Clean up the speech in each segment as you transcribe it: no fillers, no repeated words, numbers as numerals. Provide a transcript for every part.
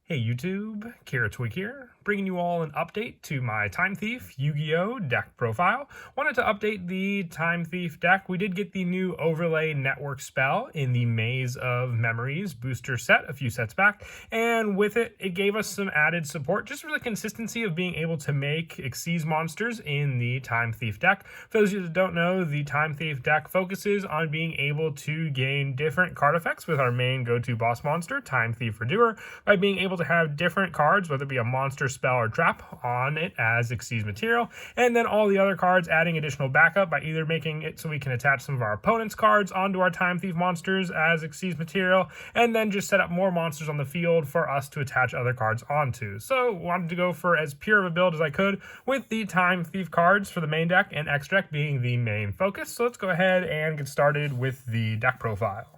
Hey YouTube, Kira Twig here, bringing you all an update to my Time Thief Yu-Gi-Oh deck profile. Wanted to update the Time Thief deck. We did get the new overlay network spell in the Maze of Memories booster set a few sets back, and with it, it gave us some added support just for the consistency of being able to make Xyz monsters in the Time Thief deck. For those of you that don't know, the Time Thief deck focuses on being able to gain different card effects with our main go-to boss monster, Time Thief Redoer, by being able to have different cards, whether it be a monster, spell, or trap, on it as Xyz material, and then all the other cards adding additional backup by either making it so we can attach some of our opponent's cards onto our Time Thief monsters as Xyz material, and then just set up more monsters on the field for us to attach other cards onto. So wanted to go for as pure of a build as I could with the Time Thief cards for the main deck and X deck being the main focus. So let's go ahead and get started with the deck profile.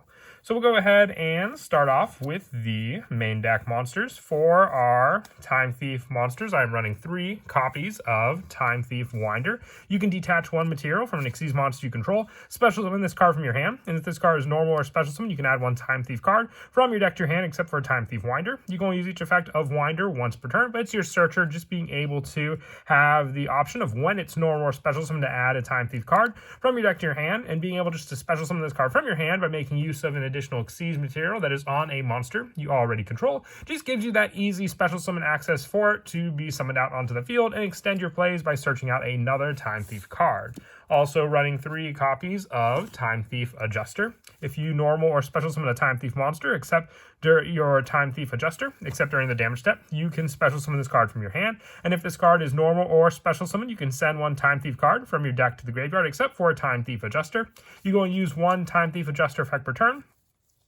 So we'll go ahead and start off with the main deck monsters. For our Time Thief monsters, I'm running 3 copies of Time Thief Winder. You can detach 1 material from an Xyz monster you control, special summon this card from your hand, and if this card is normal or special summon, you can add 1 Time Thief card from your deck to your hand except for a Time Thief Winder. You can only use each effect of Winder once per turn, but it's your searcher just being able to have the option of when it's normal or special summon to add a Time Thief card from your deck to your hand, and being able just to special summon this card from your hand by making use of an additional Xyz material that is on a monster you already control. Just gives you that easy special summon access for it to be summoned out onto the field and extend your plays by searching out another Time Thief card. Also running 3 copies of Time Thief Adjuster. If you normal or special summon a Time Thief monster except during your Time Thief Adjuster, except during the damage step, you can special summon this card from your hand. And if this card is normal or special summon, you can send 1 Time Thief card from your deck to the graveyard except for a Time Thief Adjuster. You go and use 1 Time Thief Adjuster effect per turn,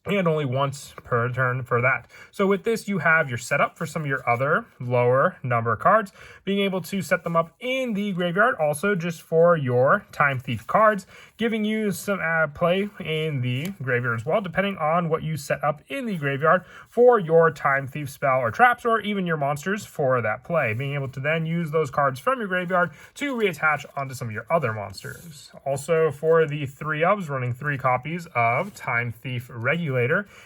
and only once per turn for that. So with this, you have your setup for some of your other lower number cards, being able to set them up in the graveyard, also just for your Time Thief cards, giving you some play in the graveyard as well, depending on what you set up in the graveyard for your Time Thief spell or traps, or even your monsters for that play, being able to then use those cards from your graveyard to reattach onto some of your other monsters. Also for the 3 ofs, running 3 copies of Time Thief Regulator.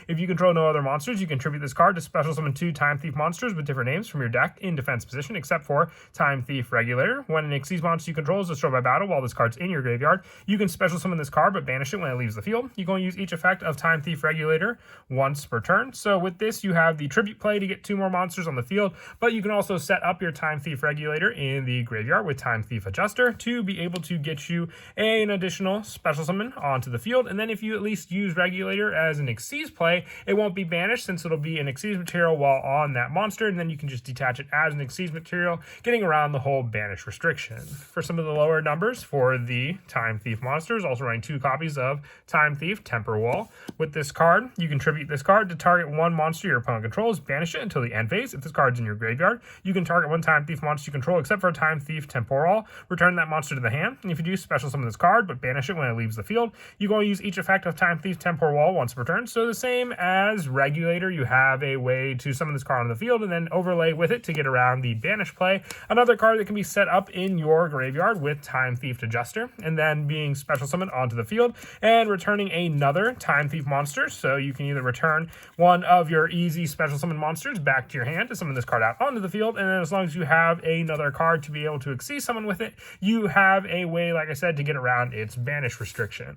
If you control no other monsters, you contribute this card to special summon 2 Time Thief monsters with different names from your deck in defense position, except for Time Thief Regulator. When an Xyz monster you control is destroyed by battle while this card's in your graveyard, you can special summon this card but banish it when it leaves the field. You can use each effect of Time Thief Regulator once per turn. So with this, you have the tribute play to get 2 more monsters on the field, but you can also set up your Time Thief Regulator in the graveyard with Time Thief Adjuster to be able to get you an additional special summon onto the field. And then if you at least use Regulator as an Xyz play, it won't be banished since it'll be an Xyz material while on that monster, and then you can just detach it as an Xyz material, getting around the whole banish restriction. For some of the lower numbers for the Time Thief monsters, also running 2 copies of Time Thief Temper Wall. With this card, you contribute this card to target 1 monster your opponent controls, banish it until the end phase. If this card's in your graveyard, you can target 1 Time Thief monster you control except for a Time Thief Temporal, return that monster to the hand, and if you do special summon this card but banish it when it leaves the field, you can only use each effect of Time Thief Temporal Wall once per turn. So the same as Regulator, you have a way to summon this card on the field and then overlay with it to get around the banish play. Another card that can be set up in your graveyard with Time Thief Adjuster, and then being special summoned onto the field and returning another Time Thief monster. So you can either return one of your easy special summon monsters back to your hand to summon this card out onto the field, and then as long as you have another card to be able to Xyz summon with it, you have a way, like I said, to get around its banish restriction.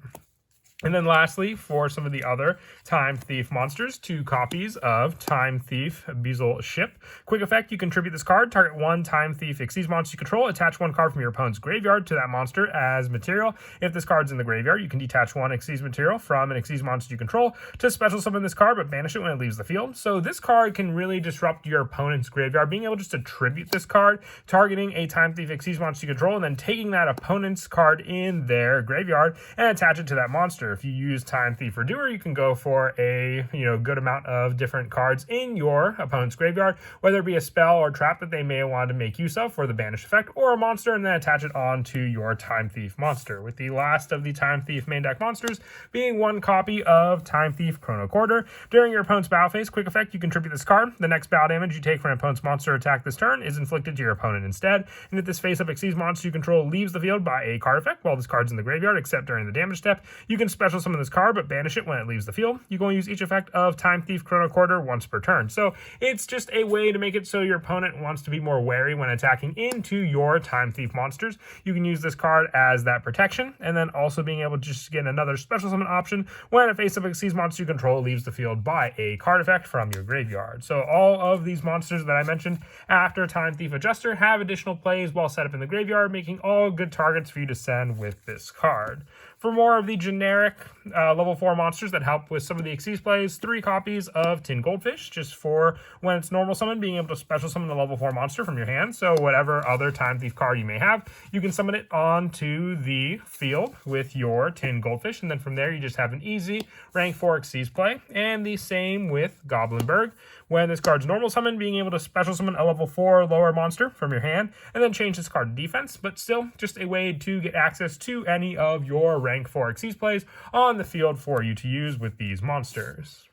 And then lastly, for some of the other Time Thief monsters, 2 copies of Time Thief Bezel Ship. Quick effect, you contribute this card, target 1 Time Thief Xyz monster you control, attach 1 card from your opponent's graveyard to that monster as material. If this card's in the graveyard, you can detach 1 Xyz material from an Xyz monster you control to special summon this card, but banish it when it leaves the field. So this card can really disrupt your opponent's graveyard, being able just to tribute this card, targeting a Time Thief Xyz monster you control, and then taking that opponent's card in their graveyard and attach it to that monster. If you use Time Thief Redoer, you can go for a good amount of different cards in your opponent's graveyard, whether it be a spell or trap that they may want to make use of for the banish effect, or a monster, and then attach it onto your Time Thief monster. With the last of the Time Thief main deck monsters being 1 copy of Time Thief Chrono Quarter. During your opponent's battle phase, quick effect, you contribute this card. The next battle damage you take from an opponent's monster attack this turn is inflicted to your opponent instead. And if this face-up Xyz monster you control leaves the field by a card effect while this card's in the graveyard, except during the damage step, you can special summon this card, but banish it when it leaves the field. You can use each effect of Time Thief Chrono Quarter once per turn. So it's just a way to make it so your opponent wants to be more wary when attacking into your Time Thief monsters. You can use this card as that protection, and then also being able to just get another special summon option when a face-up Xyz monster you control leaves the field by a card effect from your graveyard. So all of these monsters that I mentioned after Time Thief Adjuster have additional plays while set up in the graveyard, making all good targets for you to send with this card. For more of the generic level 4 monsters that help with some of the Xyz plays, 3 copies of Tin Goldfish, just for when it's normal summon, being able to special summon a level 4 monster from your hand. So whatever other Time Thief card you may have, you can summon it onto the field with your Tin Goldfish, and then from there you just have an easy rank 4 Xyz play. And the same with Goblinberg. When this card's normal summon, being able to special summon a level 4 lower monster from your hand, and then change this card to defense, but still just a way to get access to any of your rank 4 Xyz plays on the field for you to use with these monsters.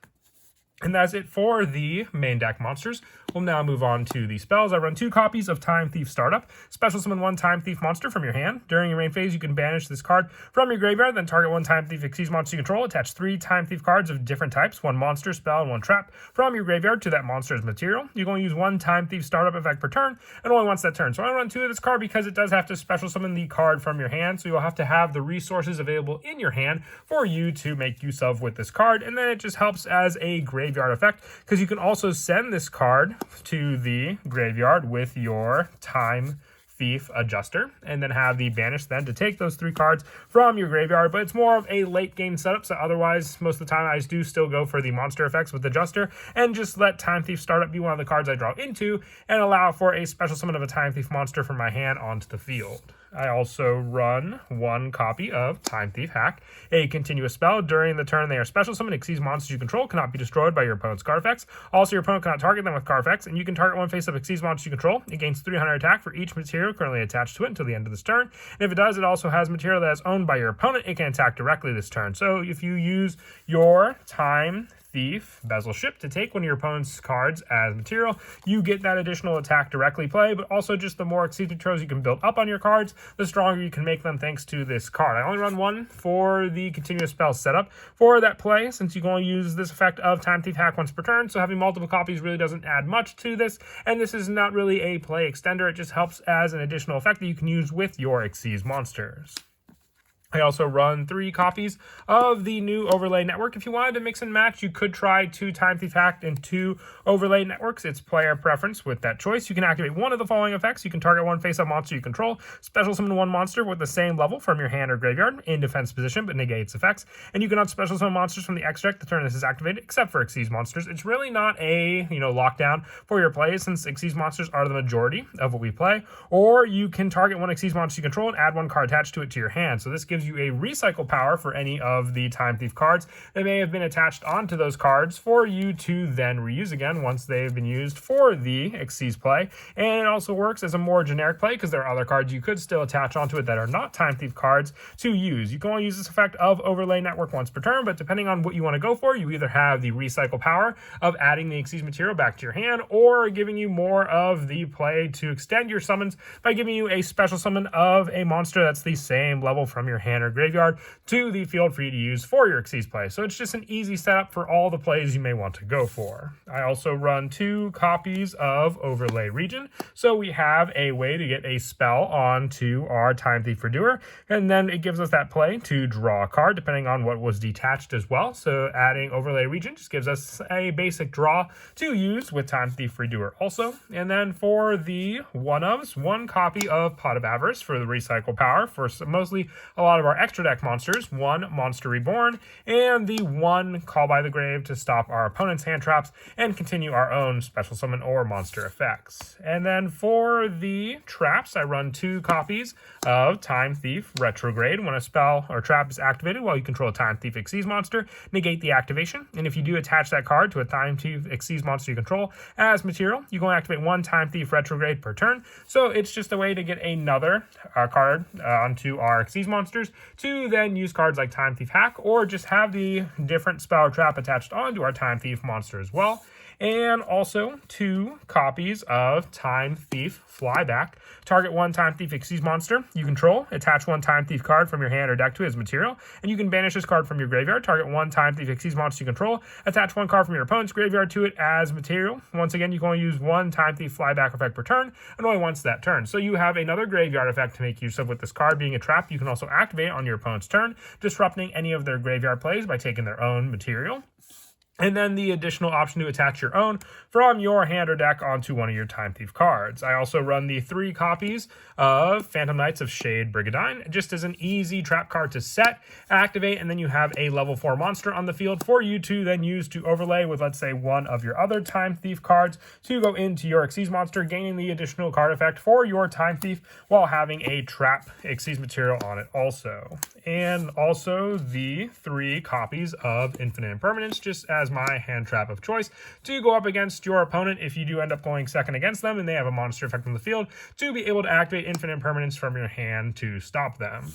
And that's it for the main deck monsters. We'll now move on to the spells. I run 2 copies of Time Thief Startup. Special summon 1 Time Thief monster from your hand. During your main phase, you can banish this card from your graveyard, then target 1 Time Thief Xyz monster you control. Attach 3 Time Thief cards of different types, 1 monster, spell, and 1 trap from your graveyard to that monster's material. You're going to use 1 Time Thief Startup effect per turn, and only once that turn. So I run 2 of this card because it does have to special summon the card from your hand, so you'll have to have the resources available in your hand for you to make use of with this card. And then it just helps as a graveyard effect, because you can also send this card to the graveyard with your Time Thief Adjuster, and then have the banish then to take those 3 cards from your graveyard. But it's more of a late game setup, so otherwise most of the time I do still go for the monster effects with Adjuster, and just let Time Thief Startup be one of the cards I draw into, and allow for a special summon of a Time Thief monster from my hand onto the field. I also run 1 copy of Time Thief Hack, a continuous spell. During the turn they are special summoned, Xyz monsters you control cannot be destroyed by your opponent's card effects. Also, your opponent cannot target them with card effects, and you can target 1 face-up Xyz monster you control. It gains 300 attack for each material currently attached to it until the end of this turn. And if it does, it also has material that is owned by your opponent. It can attack directly this turn. So if you use your Time Thief Bezel Ship to take one of your opponent's cards as material, you get that additional attack directly play, but also just the more Xyz materials you can build up on your cards, the stronger you can make them thanks to this card. I only run 1 for the continuous spell setup for that play, since you can only use this effect of Time Thief Hack once per turn, so having multiple copies really doesn't add much to this, and this is not really a play extender. It just helps as an additional effect that you can use with your Xyz monsters. I also run 3 copies of the new Overlay Network. If you wanted to mix and match, you could try 2 Time Thief Hacked and 2 Overlay Networks. It's player preference with that choice. You can activate one of the following effects. You can target 1 face-up monster you control, special summon 1 monster with the same level from your hand or graveyard in defense position, but negates effects. And you cannot special summon monsters from the X deck the turn this is activated, except for Xyz monsters. It's really not a lockdown for your plays, since Xyz monsters are the majority of what we play. Or you can target 1 Xyz monster you control and add 1 card attached to it to your hand. So this gives you a recycle power for any of the Time Thief cards that may have been attached onto those cards for you to then reuse again once they've been used for the Xyz play. And it also works as a more generic play because there are other cards you could still attach onto it that are not Time Thief cards to use. You can only use this effect of Overlay Network once per turn, but depending on what you want to go for, you either have the recycle power of adding the Xyz material back to your hand, or giving you more of the play to extend your summons by giving you a special summon of a monster that's the same level from your hand or graveyard to the field for you to use for your Xyz play. So it's just an easy setup for all the plays you may want to go for. I also run 2 copies of Overlay Region, so we have a way to get a spell onto our Time Thief Redoer, and then it gives us that play to draw a card depending on what was detached as well. So adding Overlay Region just gives us a basic draw to use with Time Thief Redoer also. And then for the one-ofs, 1 copy of Pot of Avarice for the recycle power for mostly a lot of our extra deck monsters, 1 Monster Reborn, and the 1 Call by the Grave to stop our opponent's hand traps and continue our own special summon or monster effects. And then for the traps, I run 2 copies of Time Thief Retrograde. When a spell or trap is activated while you control a Time Thief Xyz monster, negate the activation. And if you do attach that card to a Time Thief Xyz monster you control as material, you can activate 1 Time Thief Retrograde per turn. So it's just a way to get another card onto our Xyz monsters to then use cards like Time Thief Hack, or just have the different spell or trap attached onto our Time Thief monster as well. and also 2 copies of Time Thief Flyback. Target 1 Time Thief Xyz monster you control. Attach 1 Time Thief card from your hand or deck to it as material, and you can banish this card from your graveyard. Target 1 Time Thief Xyz monster you control. Attach 1 card from your opponent's graveyard to it as material. Once again, you can only use 1 Time Thief Flyback effect per turn, and only once that turn. So you have another graveyard effect to make use of with this card being a trap. You can also activate it on your opponent's turn, disrupting any of their graveyard plays by taking their own material. And then the additional option to attach your own from your hand or deck onto one of your Time Thief cards. I also run the 3 copies of Phantom Knights of Shade Brigandine, just as an easy trap card to set, activate, and then you have a level 4 monster on the field for you to then use to overlay with, let's say, one of your other Time Thief cards to go into your Xyz monster, gaining the additional card effect for your Time Thief while having a trap Xyz material on it also. And also the 3 copies of Infinite Impermanence, just as my hand trap of choice to go up against your opponent if you do end up going second against them and they have a monster effect on the field, to be able to activate Infinite Impermanence from your hand to stop them.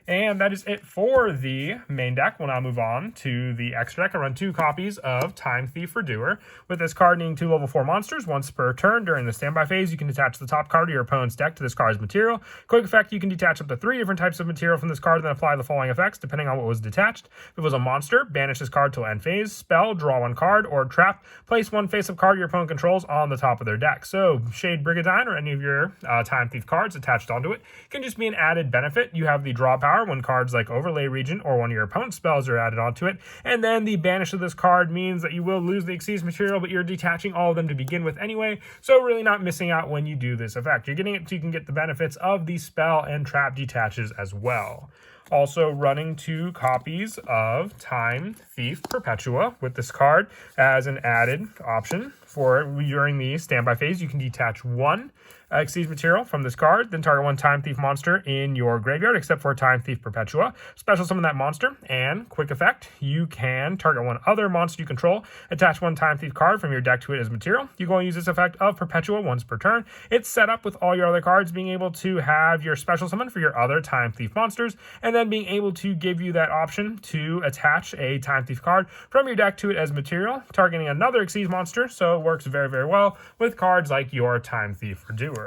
And that is it for the main deck. We'll now move on to the extra deck. I run 2 copies of Time Thief Redoer. With this card needing 2 level 4 monsters once per turn during the standby phase, you can attach the top card of your opponent's deck to this card's material. Quick effect, you can detach up to 3 different types of material from this card and then apply the following effects depending on what was detached. If it was a monster, banish this card till end phase. Spell, draw 1 card, or trap, place 1 face-up card your opponent controls on the top of their deck. So Shade Brigandine or any of your Time Thief cards attached onto it can just be an added benefit. You have the draw power when cards like Overlay Region or one of your opponent's spells are added onto it, and then the banish of this card means that you will lose the Xyz material, but you're detaching all of them to begin with anyway, so really not missing out when you do this effect. You're getting it so you can get the benefits of the spell and trap detaches as well. Also running 2 copies of Time Thief Perpetua with this card as an added option for during the standby phase. You can detach 1 Xyz material from this card, then target 1 Time Thief monster in your graveyard, except for Time Thief Perpetua. Special summon that monster, and quick effect, you can target 1 other monster you control, attach 1 Time Thief card from your deck to it as material. You go and use this effect of Perpetua once per turn. It's set up with all your other cards being able to have your special summon for your other Time Thief monsters, and then being able to give you that option to attach a Time Thief card from your deck to it as material, targeting another Xyz monster, so it works very, very well with cards like your Time Thief Redoer.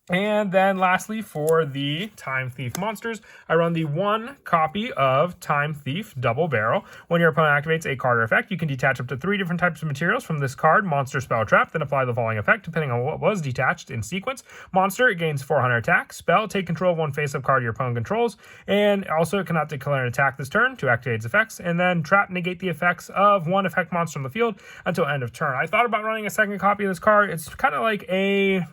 And then lastly, for the Time Thief monsters, I run the 1 copy of Time Thief Double Barrel. When your opponent activates a card or effect, you can detach up to 3 different types of materials from this card, monster, spell, trap, then apply the following effect depending on what was detached in sequence. Monster, it gains 400 attack. Spell, take control of 1 face-up card your opponent controls, and also it cannot declare an attack this turn to activate its effects. And then trap, negate the effects of 1 effect monster on the field until end of turn. I thought about running a second copy of this card. It's kind of like a,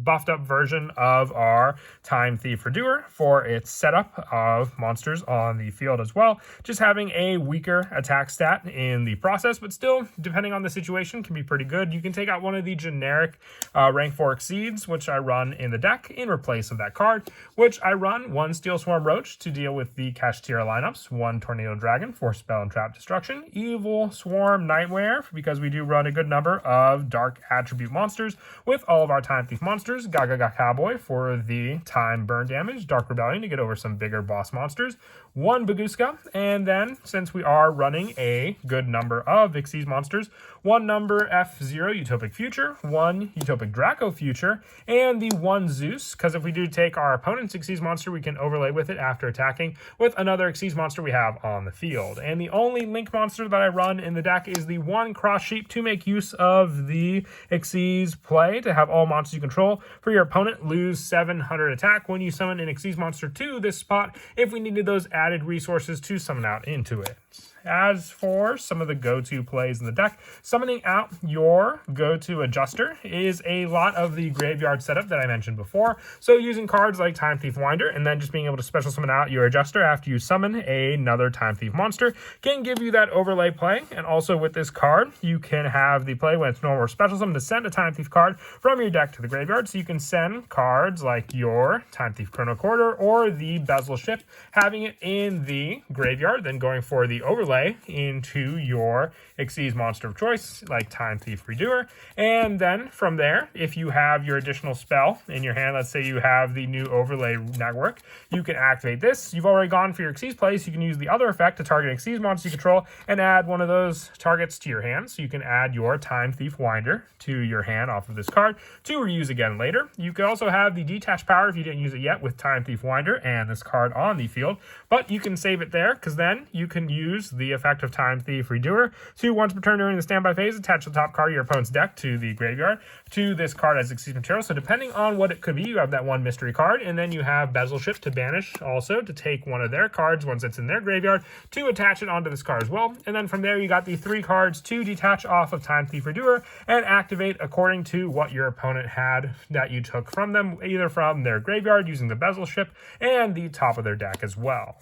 buffed up version of our Time Thief Redoer for its setup of monsters on the field as well. Just having a weaker attack stat in the process, but still, depending on the situation, can be pretty good. You can take out one of the generic rank 4 Exceeds, which I run in the deck in replace of that card, which I run 1 Steel Swarm Roach to deal with the Kashtira lineups, 1 Tornado Dragon for spell and trap destruction, Evil Swarm Nightmare, because we do run a good number of dark attribute monsters with all of our Time Thief monsters, Gaga Cowboy for the time burn damage, Dark Rebellion to get over some bigger boss monsters, 1 Baguska, and then since we are running a good number of Xyz monsters, 1 number F0 Utopic Future, 1 Utopic Draco Future, and the 1 Zeus, because if we do take our opponent's Xyz monster, we can overlay with it after attacking with another Xyz monster we have on the field. And the only link monster that I run in the deck is the 1 Cross Sheep to make use of the Xyz play to have all monsters you control for your opponent lose 700 attack when you summon an Xyz monster to this spot if we needed those added resources to summon out into it. As for some of the go-to plays in the deck, summoning out your go-to adjuster is a lot of the graveyard setup that I mentioned before. So using cards like Time Thief Winder and then just being able to special summon out your adjuster after you summon another Time Thief monster can give you that overlay play. And also with this card, you can have the play when it's normal or special summon to send a Time Thief card from your deck to the graveyard. So you can send cards like your Time Thief Chrono Quarter or the Bezel Ship, having it in the graveyard, then going for the overlay overlay into your Xyz monster of choice, like Time Thief Redoer. And then from there, if you have your additional spell in your hand, let's say you have the new overlay network, you can activate this. You've already gone for your Xyz place. You can use the other effect to target Xyz monster you control and add one of those targets to your hand. So you can add your Time Thief Winder to your hand off of this card to reuse again later. You could also have the detach power if you didn't use it yet with Time Thief Winder and this card on the field, but you can save it there because then you can use the effect of Time Thief Redoer to once per turn during the standby phase, attach the top card of your opponent's deck to the graveyard to this card as Xyz material. So depending on what it could be, you have that one mystery card, and then you have Bezel Ship to banish also to take one of their cards once it's in their graveyard to attach it onto this card as well. And then from there you got the 3 cards to detach off of Time Thief Redoer and activate according to what your opponent had that you took from them, either from their graveyard using the Bezel Ship and the top of their deck as well.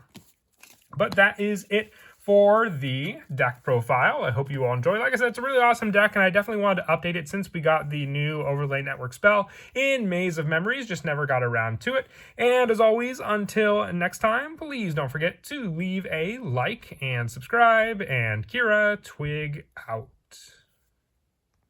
But that is it for the deck profile. I hope you all enjoy. Like I said, it's a really awesome deck, and I definitely wanted to update it since we got the new Overlay Network spell in Maze of Memories, just never got around to it. And as always, until next time, please don't forget to leave a like and subscribe, and Kira Twig out.